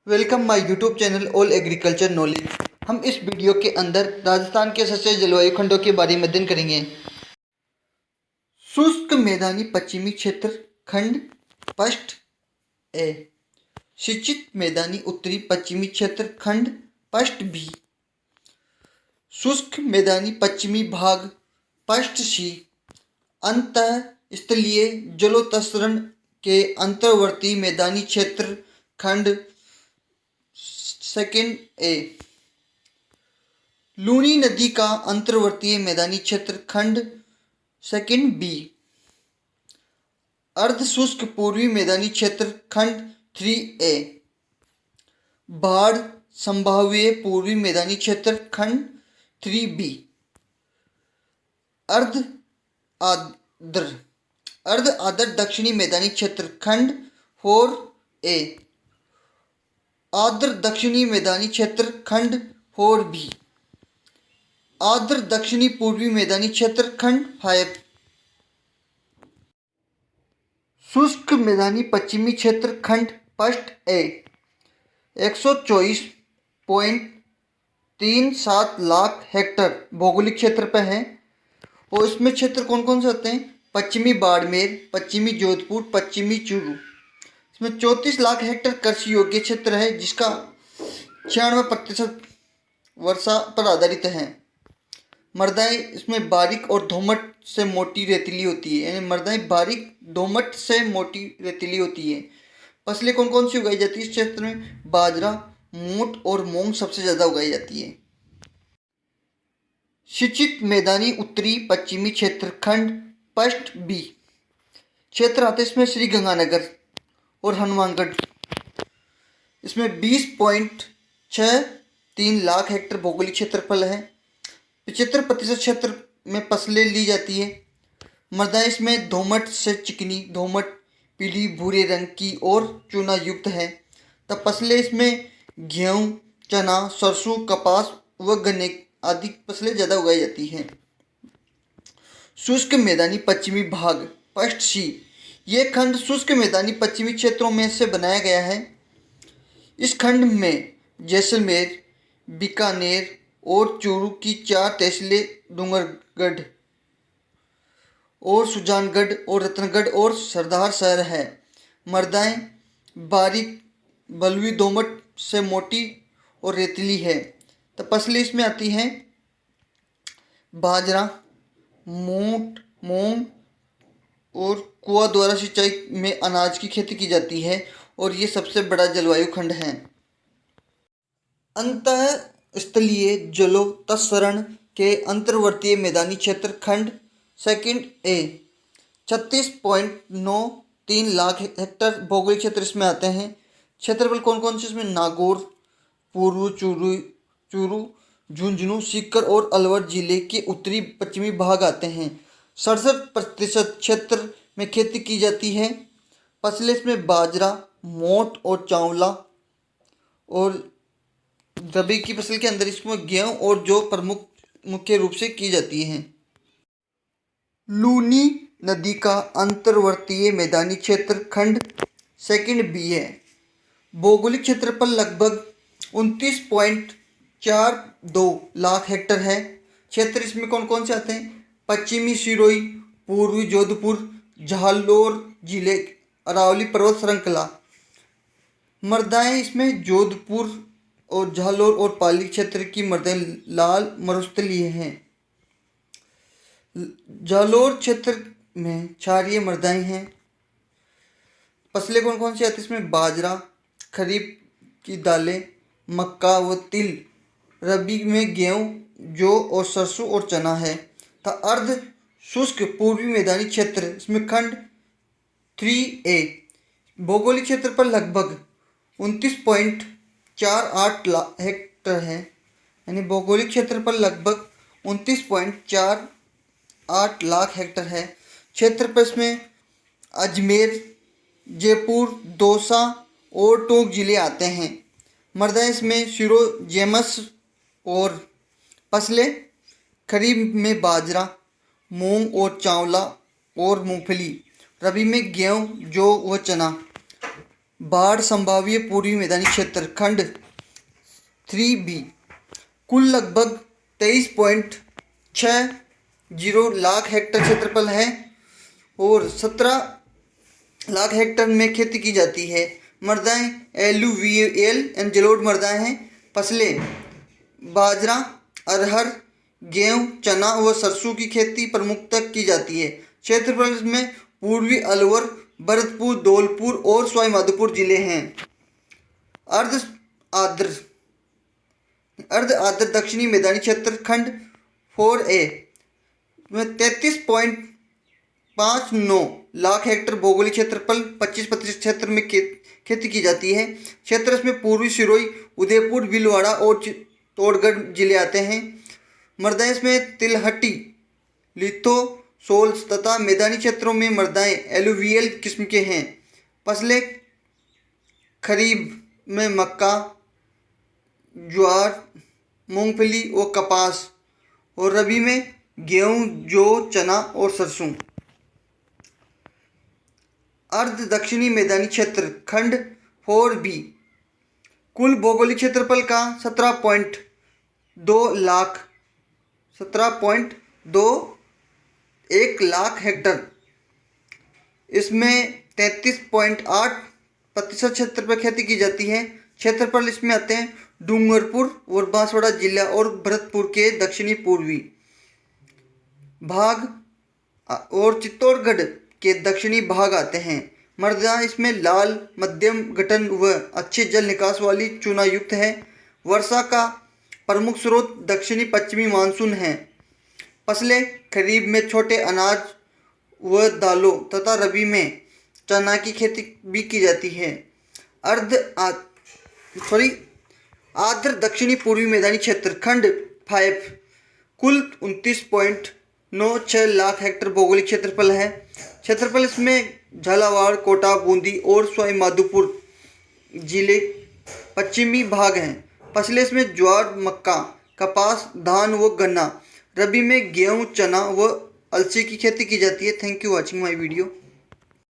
Welcome my YouTube channel all agriculture knowledge. हम इस video के अंदर राजस्थान के 7 जलवायु खंडों के बारे में अध्ययन करेंगे। शुष्क मैदानी पश्चिमी क्षेत्र खंड पष्ट ए। सिंचित मैदानी उत्तरी पश्चिमी क्षेत्र खंड पष्ट बी। शुष्क मैदानी पश्चिमी भाग पष्ट सी। अंतः स्थलीय जलोत्सर्जन के अंतर्वर्ती मैदानी क्षेत्र खंड सेकंड ए। लूनी नदी का अंतर्वर्तीय मैदानी क्षेत्र खंड सेकंड बी। अर्ध शुष्क पूर्वी मैदानी क्षेत्र खंड 3A। बाढ़ संभाव्य पूर्वी मैदानी क्षेत्र खंड 3B। अर्ध आर्द्र दक्षिणी मैदानी क्षेत्र खंड 4A। आर्द्र दक्षिणी मैदानी क्षेत्र खंड 4B। आर्द्र दक्षिणी पूर्वी मैदानी क्षेत्र खंड 5। शुष्क मैदानी पश्चिमी क्षेत्र खंड पष्ट ए 124.37 लाख हेक्टर भौगोलिक क्षेत्र पर है। और इसमें क्षेत्र कौन कौन से होते हैं? पश्चिमी बाड़मेर, पश्चिमी जोधपुर, पश्चिमी चूरू। इसमें 34 लाख हेक्टर कृषि योग्य क्षेत्र है, जिसका 96% वर्षा पर आधारित है। मृदाएं इसमें बारीक और दोमट से मोटी रेतीली होती है, यानी मृदाएं बारीक दोमट से मोटी रेतीली होती है। फसलें कौन कौन सी उगाई जाती है इस क्षेत्र में? बाजरा, मोठ और मूंग सबसे ज़्यादा उगाई जाती है। सिंचित मैदानी उत्तरी पश्चिमी क्षेत्र खंड पष्ट बी। क्षेत्र आते इसमें श्री गंगानगर और हनुमानगढ़। इसमें 20.63 लाख हेक्टर भौगोलिक क्षेत्रफल है। 75% क्षेत्र में फसलें ली जाती है। मृदाएं इसमें दोमट से चिकनी, दोमट, पीली भूरे रंग की और चूना युक्त है। तब फसलें इसमें गेहूँ, चना, सरसों, कपास व गन्ने आदि फसलें ज़्यादा उगाई जाती हैं। शुष्क मैदानी पश्चिमी भाग पष्ट सी। ये खंड शुष्क मैदानी पश्चिमी क्षेत्रों में से बनाया गया है। इस खंड में जैसलमेर, बीकानेर और चूरू की 4 तहसीलें, डूंगरगढ़ और सुजानगढ़ और रतनगढ़ और सरदार शहर है। मृदाएं बारीक, बलुई, दोमट से मोटी और रेतीली है। तो फसलें इसमें आती हैं बाजरा, मोठ, मूंग और कुआं द्वारा सिंचाई में अनाज की खेती की जाती है। और ये सबसे बड़ा जलवायु खंड है। अंतः स्थलीय जलोत्सर्जन के अंतर्वर्तीय मैदानी क्षेत्र खंड सेकंड ए 36.93 लाख हेक्टर भौगोलिक क्षेत्र इसमें आते हैं। क्षेत्रफल कौन कौन से इसमें? नागौर, पूर्व चूरू, झुंझुनू, सीकर और अलवर जिले के उत्तरी पश्चिमी भाग आते हैं। 67% क्षेत्र में खेती की जाती है। फसलें इसमें बाजरा, मोठ और चावला और रबी की फसल के अंदर इसमें गेहूं और जौ प्रमुख मुख्य रूप से की जाती हैं। लूनी नदी का अंतर्वर्तीय मैदानी क्षेत्र खंड सेकंड बी है। भौगोलिक क्षेत्रफल लगभग 29.42 लाख हेक्टर है। क्षेत्र इसमें कौन कौन से आते हैं? पश्चिमी सिरोही, पूर्वी जोधपुर, जालौर जिले, अरावली पर्वत श्रृंखला। मृदाएं इसमें जोधपुर और जालौर और पाली क्षेत्र की मृदाएं लाल मरुस्थलीय हैं। जालौर क्षेत्र में क्षारीय मृदाएं हैं। फसलें कौन कौन सी आती है इसमें? बाजरा, खरीफ की दालें, मक्का व तिल। रबी में गेहूं, जौ और सरसों और चना है। तो अर्ध शुष्क पूर्वी मैदानी क्षेत्र इसमें खंड 3A। भौगोलिक क्षेत्र पर लगभग 29.48 लाख हेक्टर है, यानी भौगोलिक क्षेत्र पर लगभग 29.48 लाख हेक्टर है। क्षेत्र पर इसमें अजमेर, जयपुर, दौसा और टोंक जिले आते हैं। मृदाएं इसमें सिरोजेमस और फसलें खरीफ में बाजरा, मूंग और चावला और मूंगफली। रबी में गेहूं, जौ व चना। बाढ़ संभाव्य पूर्वी मैदानी क्षेत्र खंड 3B कुल लगभग 23.60 लाख हेक्टेयर क्षेत्रफल है और 17 लाख हेक्टेयर में खेती की जाती है। मृदाएं एलुवियल एंड जलोढ़ मृदाएं हैं। फसलें बाजरा, अरहर, गेहूं, चना व सरसों की खेती प्रमुखतः की जाती है। क्षेत्रफल में पूर्वी अलवर, भरतपुर, धौलपुर और सवाई माधोपुर जिले हैं। अर्ध आर्द्र दक्षिणी मैदानी क्षेत्र खंड 4A में 33.59 लाख हेक्टेयर भौगोलिक क्षेत्रफल 25% क्षेत्र में खेती की जाती है। क्षेत्र में पूर्वी सिरोही, उदयपुर, भीलवाड़ा और चित्तौड़गढ़ जिले आते हैं। मृदाएं इसमें तिलहटी, लिथोसोल्स तथा मैदानी क्षेत्रों में मृदाएं एलुवियल किस्म के हैं। फसलें खरीफ में मक्का, ज्वार, मूंगफली और कपास और रबी में गेहूं, जौ, चना और सरसों। अर्ध दक्षिणी मैदानी क्षेत्र खंड 4B कुल भौगोलिक क्षेत्रफल का 17.21 लाख हेक्टेयर। इसमें 33.8% क्षेत्र पर खेती की जाती है। क्षेत्रफल इसमें आते हैं डूंगरपुर और बांसवाड़ा जिला और भरतपुर के दक्षिणी पूर्वी भाग और चित्तौड़गढ़ के दक्षिणी भाग आते हैं। मृदा इसमें लाल, मध्यम गठन व अच्छे जल निकास वाली चूना युक्त है। वर्षा का प्रमुख स्रोत दक्षिणी पश्चिमी मानसून है। फसलें खरीफ में छोटे अनाज व दालों तथा रबी में चना की खेती भी की जाती है। आर्द्र दक्षिणी पूर्वी मैदानी क्षेत्र खंड 5 कुल 29.96 लाख हेक्टेयर भौगोलिक क्षेत्रफल है। क्षेत्रफल इसमें झालावाड़, कोटा, बूंदी और सवाई माधोपुर जिले पश्चिमी भाग हैं। फसलें इसमें ज्वार, मक्का, कपास, धान व गन्ना। रबी में गेहूं, चना व अलसी की खेती की जाती है। Thank you watching my video.